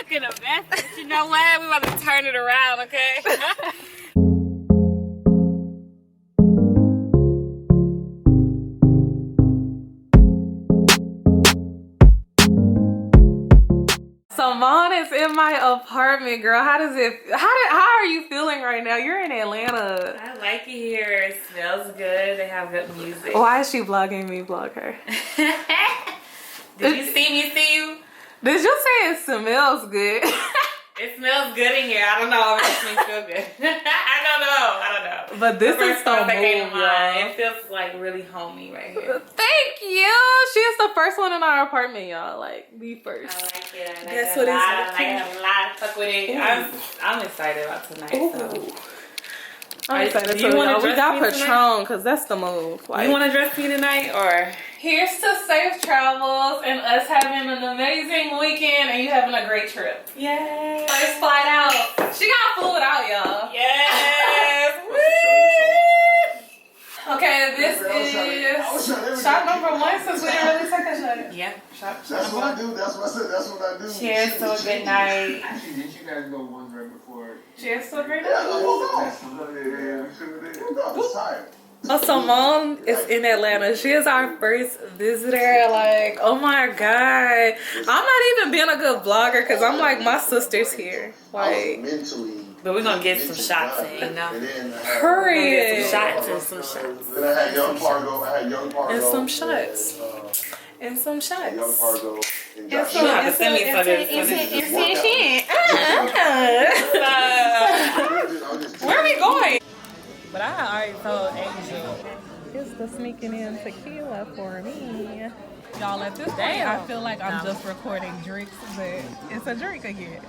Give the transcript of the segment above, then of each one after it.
looking a mess, but you know what? We about to turn it around, okay? Samone is in my apartment, girl. How are you feeling right now? You're in Atlanta. I like it here. It smells good. They have good music. Why is she vlogging me? Vlog her. Did you see me see you? Did you say it smells good? It smells good in here. I don't know. It makes me feel good. I don't know. But this is the move, y'all. It feels like really homey right here. Thank you. She is the first one in our apartment, y'all. Like, the first. I like it. I like Guess it what a lot. is I like it a lot. Fuck with it. I'm excited about tonight. So. I'm excited Do you want to we got dress me Patron because that's the move. Like, you want to dress me tonight or? Here's to safe travels and us having an amazing weekend and you having a great trip. Yay. First flight out. She got food out, y'all. Yes. Okay, this is shot number 1 since we didn't really take a shot. Yeah. That's what I do. That's what I do. Cheers to a good night. Actually, didn't you guys go one right before? Cheers to a great Yeah, night. we sure did. I'm tired. Samone is in Atlanta. She is our first visitor. Like, oh my god. I'm not even being a good vlogger because I'm like, my sister's here. Like, But we're going to get some shots in, you know? period. Some shots and some shots. Then I had Young Pargo. And some shots. And some shots. Young Pargo. And You have to send me for this. Where are we going? But I already told Angel. It's the sneaking in tequila for me. Y'all, at this point, I feel like I'm just recording drinks, but it's a drink again.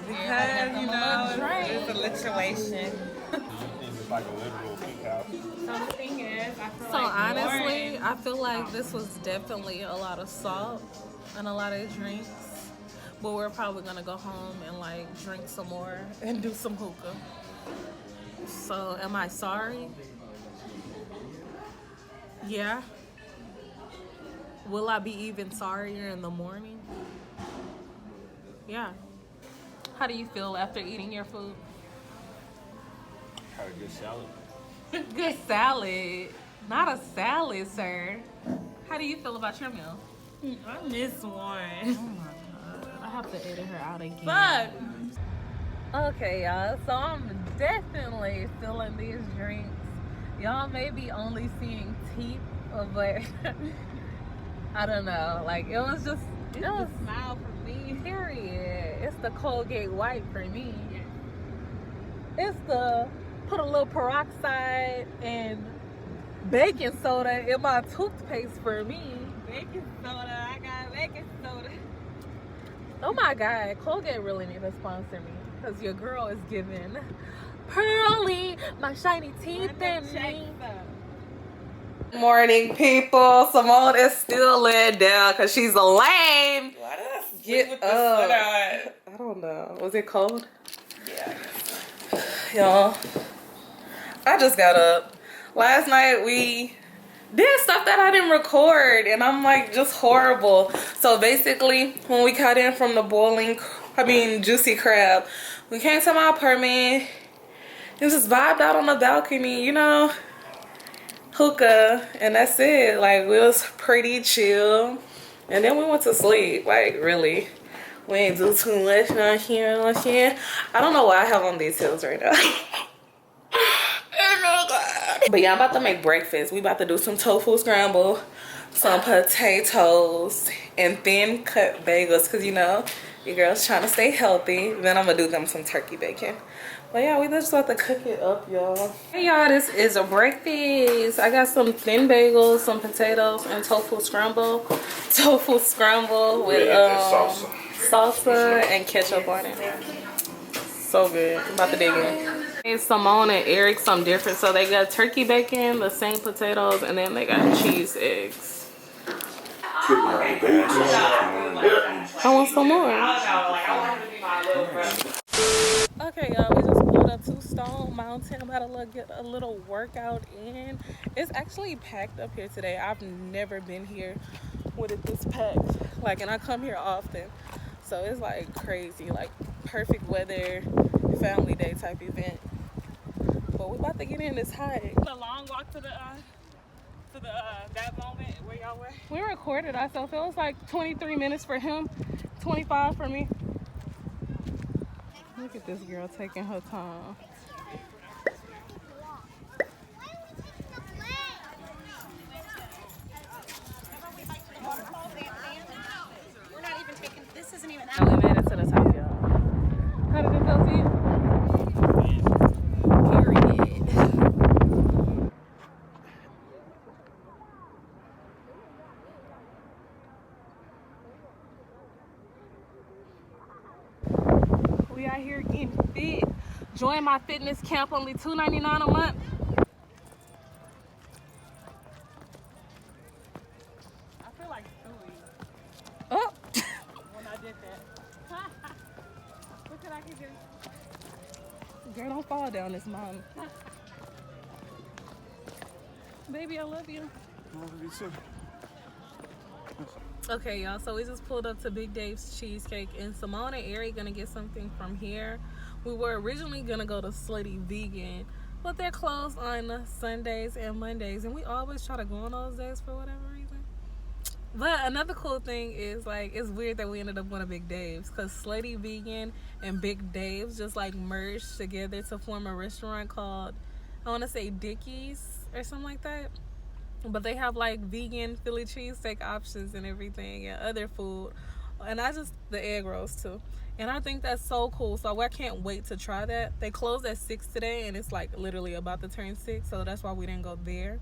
Because, you know, it's a lituation. It's like a literal peak house. Something is, I feel So honestly, I feel like this was definitely a lot of salt and a lot of drinks. But we're probably gonna go home and like drink some more and do some hookah. So am I sorry? Yeah. Will I be even sorrier in the morning? Yeah. How do you feel after eating your food? Had a good salad. Good salad. Not a salad, sir. How do you feel about your meal? I miss one. Oh my god. I have to edit her out again. Fuck. Okay, y'all. So I'm definitely feeling these drinks. Y'all may be only seeing teeth, but I don't know. Like, it was just, it was a smile for me. period. It's the Colgate White for me. It's the put a little peroxide and baking soda in my toothpaste for me. Baking soda. I got baking soda. Oh my god, Colgate really need to sponsor me because your girl is giving pearly, my shiny teeth and me. Morning, people. Simone is still laying down because she's a lame. Why did I Get with up. the soda? I don't know. Was it cold? Yeah. Y'all, I just got up. Last night we did stuff that I didn't record and I'm like just horrible. So basically when we got in from the juicy crab, we came to my apartment and just vibed out on the balcony, you know, hookah, and that's it. Like, we was pretty chill and then we went to sleep. Like, really, we ain't do too much, not here. I don't know why I have on these heels right now. But yeah, I'm about to make breakfast. We about to do some tofu scramble, some potatoes, and thin cut bagels because, you know, your girl's trying to stay healthy. Then I'm gonna do them some turkey bacon. But yeah, we just about to cook it up, y'all. Hey y'all, this is a breakfast. I got some thin bagels, some potatoes, and tofu scramble. Tofu scramble with salsa and ketchup on it. So good. I'm about to dig in. And Samone and Eric something different. So they got turkey bacon, the same potatoes, and then they got cheese eggs. I want some more. Okay, y'all, we just pulled up to Stone Mountain. I'm about to get a little workout in. It's actually packed up here today. I've never been here with it this packed. Like, and I come here often. So it's like crazy, like perfect weather, family day type event. But we about to get in this hike. The long walk to the that moment where y'all were. We recorded ourselves. It was like 23 minutes for him, 25 for me. Look at this girl taking her time. We're not even taking, this isn't even And we made it to the top, y'all. How did it feel to you? Period. We out here getting fit. Join my fitness camp, only $2.99 a month. I feel like Stewie Oh, when I did that. What could I give you? girl, don't fall down this mountain. Baby, I love you. Okay, y'all, so we just pulled up to Big Dave's Cheesecake, and Samone and Ari gonna get something from here. We were originally gonna go to Slutty Vegan, but they're closed on Sundays and Mondays, and we always try to go on those days for whatever reason. But another cool thing is, like, it's weird that we ended up going to Big Dave's, because Slutty Vegan and Big Dave's just like merged together to form a restaurant called, I want to say Dickie's or something like that. But they have like vegan Philly cheesesteak options and everything, and other food, and the egg rolls too. And I think that's so cool. So I can't wait to try that. They closed at 6 today, and it's like literally about to turn 6, so that's why we didn't go there.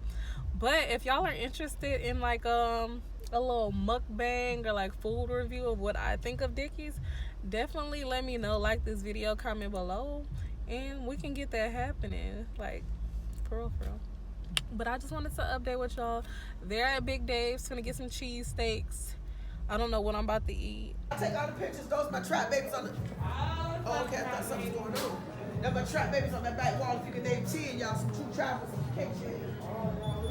But if y'all are interested in like a little mukbang or like food review of what I think of Dickie's, definitely let me know. Like this video, comment below, and we can get that happening. Like, for real, for real. But I just wanted to update with y'all. They're at Big Dave's, gonna get some cheese steaks. I don't know what I'm about to eat. I take all the pictures. Those my trap babies on the. Oh, okay, I thought something was going on. That's my trap babies on that back wall. If you can name 10, y'all some true trappers. Can't you?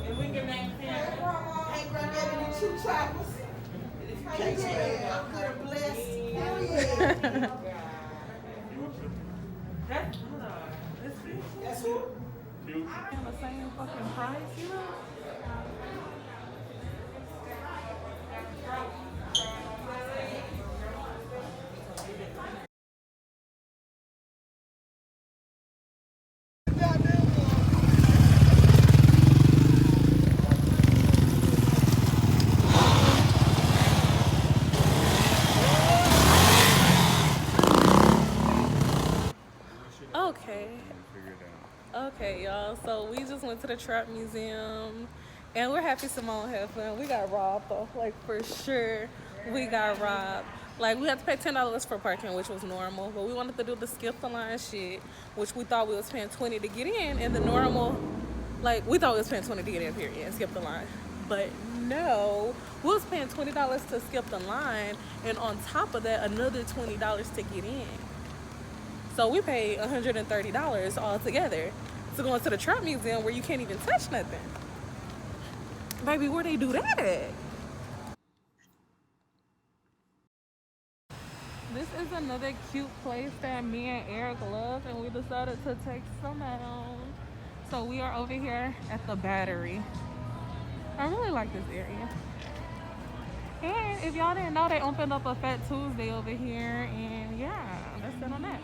And we can name Hey, granddaddy, you true trappers. And if you can't spell, I'm good and blessed. Hell yeah. That's hold on. That's who? The same fucking price, you know? Okay, y'all. So we just went to the Trap Museum, and we're happy Samone had fun. We got robbed though, like for sure. We got robbed. Like we had to pay $10 for parking, which was normal, but we wanted to do the skip the line shit, which we thought we was paying $20 to get in, and the normal, like we thought we was paying $20 to get in, period, and skip the line. But no, we was paying $20 to skip the line, and on top of that, another $20 to get in. So we paid $130 all together to go into the Trap Museum where you can't even touch nothing. Baby, where they do that at? This is another cute place that me and Eric love, and we decided to take some out. So we are over here at the Battery. I really like this area. And if y'all didn't know, they opened up a Fat Tuesday over here, and yeah, that's it on that.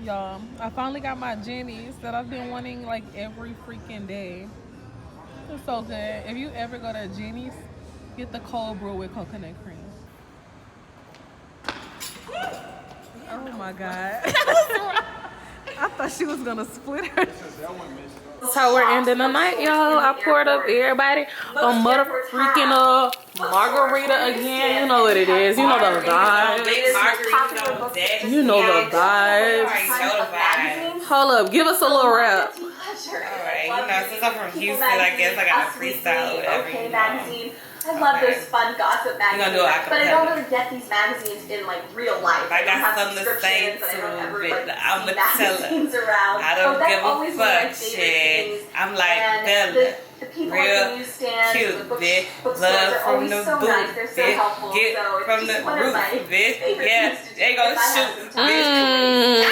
Y'all, I finally got my Jenny's that I've been wanting like every freaking day. It's so good. If you ever go to Jenny's, get the cold brew with coconut cream. Oh my God. I thought she was gonna split her. That's how we're ending the night, y'all. I poured up everybody a motherfucking margarita again. You know what it is. You know the vibes. You know the vibes. Hold up, give us a little rap. Alright, you know, since I'm from Houston, I guess I got a freestyle or whatever. Okay, magazine. I love those fun gossip magazines, but I don't really get these magazines in like real life. I got something to say to it. I'm gonna tell it. I don't give a fuck, shit. I'm like Bella. The people at the newsstand cute, bitch. Bookstores Love are from always the so boot, nice. They're so bitch. helpful. Get So it's from the just one of roof, my bitch. favorite Yeah, things to do there you go, if I have shoot, some time. bitch.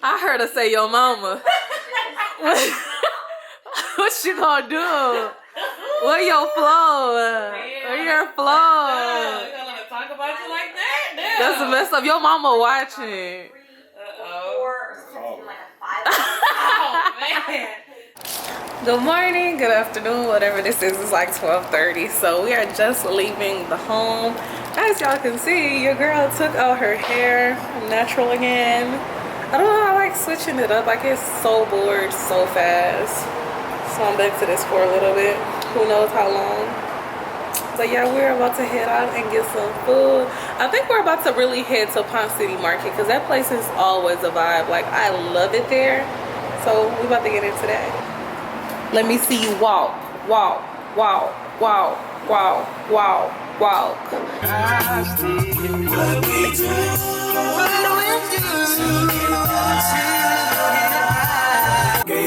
I heard her say your mama. What she gonna do? Where your flow? Where your flow? You gonna let her talk about you like that? Damn. That's a mess up. Your mama watching. Oh, man. Good morning, good afternoon, whatever this is. It's like 12:30, so we are just leaving the home. As y'all can see, your girl took out her hair natural again. I don't know, I like switching it up. I get so bored so fast, so I'm back to this for a little bit. Who knows how long. So yeah, we're about to head out and get some food. I think we're about to really head to Ponce City Market because that place is always a vibe. Like, I love it there. So we about to get into that. Let me see you walk, walk, walk, walk, walk, walk, walk.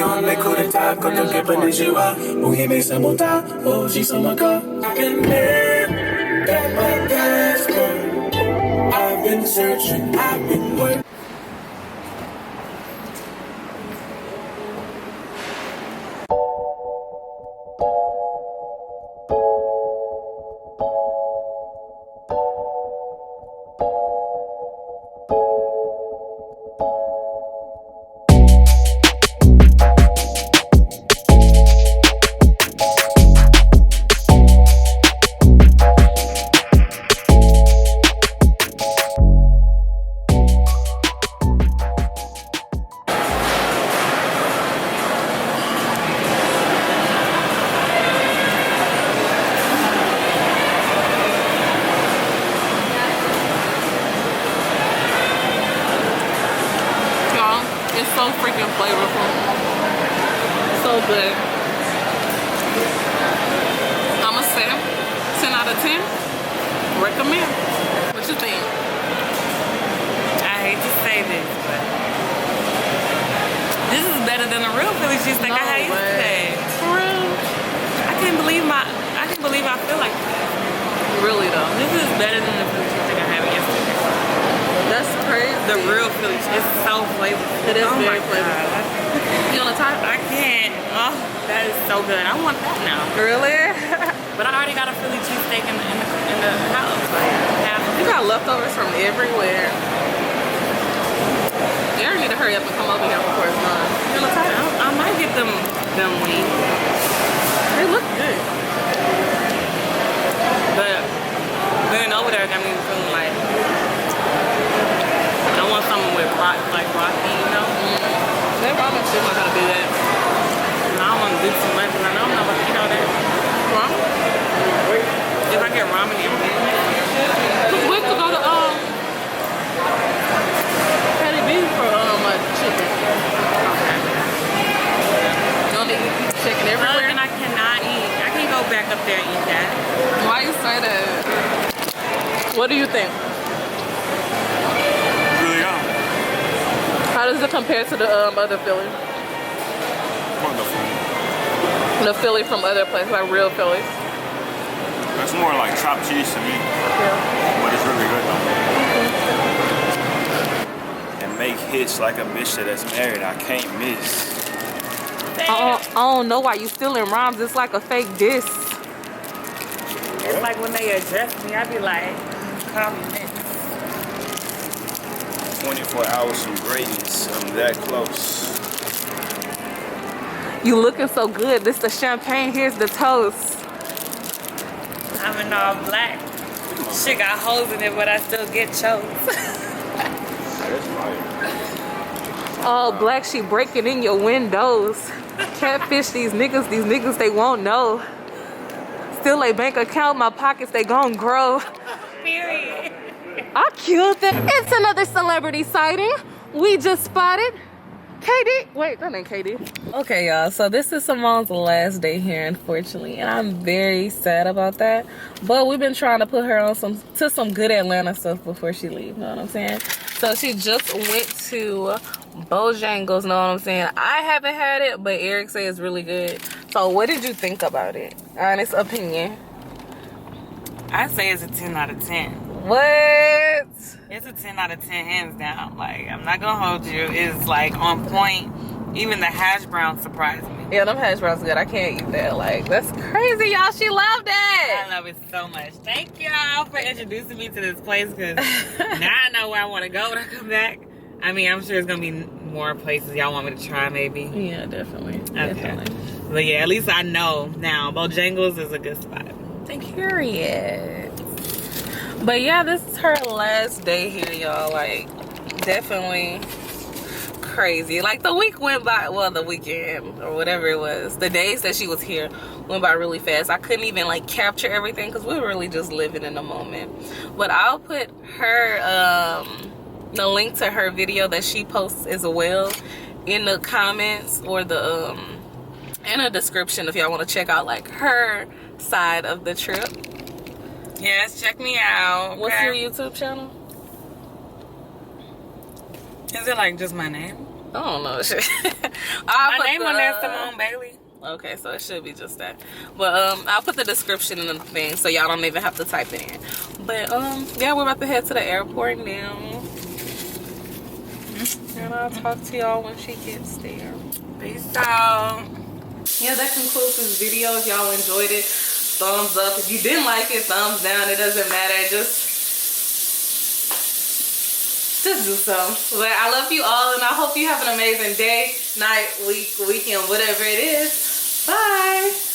On les coups de table quand on est pas les joies. Mon game ça monta, oh j'y sens ma car. I can live that my passport. I've been searching, I've been working. It's so freaking flavorful. So good. I'ma say 10 out of 10. Recommend. What you think? I hate to say this, but this is better than the real Philly cheesesteak I had yesterday. For real? I can't believe I feel like that. Really though. This is better than the Philly cheesesteak I had yesterday. That's crazy. The real Philly cheesesteak. It's so flavorful. It is oh very my flavorful. God. You wanna try? I can't. Oh, that is so good. I want that now. Really? But I already got a Philly cheesesteak in the house. Like, You got leftovers from everywhere. You need to hurry up and come over here before it's done. You wanna try? I might get them wings. They look good. But being over there got me feeling like I want something with rocky, you know? That ramen still not gonna do that. And I don't want to do too much because I know I'm not gonna eat all that. Ramen? If I get ramen in Just wait to go to Patty B for chicken. okay. You don't need to eat chicken everywhere. And I cannot eat. I can't go back up there and eat that. Why you say that? What do you think? Really good. How does it compare to the other Philly? Wonderful. The Philly from other places, like real Philly. It's more like chopped cheese to me, Yeah. but it's really good though. And make hits like a bitch that's married. I can't miss. I don't know why you stealing rhymes. It's like a fake diss. It's like when they address me, I be like, call me next. 24 hours from greatness. I'm that close. You looking so good. This the champagne. Here's the toast. I'm in all black. Shit got holes in it, but I still get choked. That's fire. All black. She breaking in your windows. Catfish these niggas they won't know. Still a bank account, my pockets they gon' grow. Period. I killed them. It's another celebrity sighting. We just spotted KD. Wait, that ain't KD. Okay, y'all. So this is Simone's last day here, unfortunately, and I'm very sad about that. But we've been trying to put her on some good Atlanta stuff before she leaves. You know what I'm saying? So she just went to Bojangles. Know what I'm saying? I haven't had it, but Eric says it's really good. So what did you think about it? Honest opinion. I say it's a 10 out of 10. What? It's a 10 out of 10 hands down. Like, I'm not gonna hold you. It's like on point. Even the hash brown surprised me. Yeah, them hash browns good. I can't eat that. Like, that's crazy, y'all. She loved I it. love it so much. Thank y'all for introducing me to this place, because now I know where I want to go when I come back. I mean, I'm sure it's gonna be more places y'all want me to try, maybe. Yeah, definitely. Okay. Definitely. But yeah, at least I know now. Bojangles is a good spot. Period. But yeah, this is her last day here, y'all. Like, definitely crazy. Like, the week went by, well, the weekend or whatever it was, the days that she was here went by really fast. I couldn't even like capture everything because we were really just living in the moment. But I'll put her the link to her video that she posts as well in the comments or the in the description if y'all want to check out like her side of the trip. Yes, check me out. What's okay? your YouTube channel? Is it like just my name? I don't know. My name on there, Samone Bailey. Okay, so it should be just that. But I'll put the description in the thing so y'all don't even have to type it in. But yeah, we're about to head to the airport now. And I'll talk to y'all when she gets there. Peace out. Yeah, that concludes this video. If y'all enjoyed it, thumbs up. If you didn't like it, thumbs down. It doesn't matter. Just do so. But I love you all, and I hope you have an amazing day, night, week, weekend, whatever it is. Bye.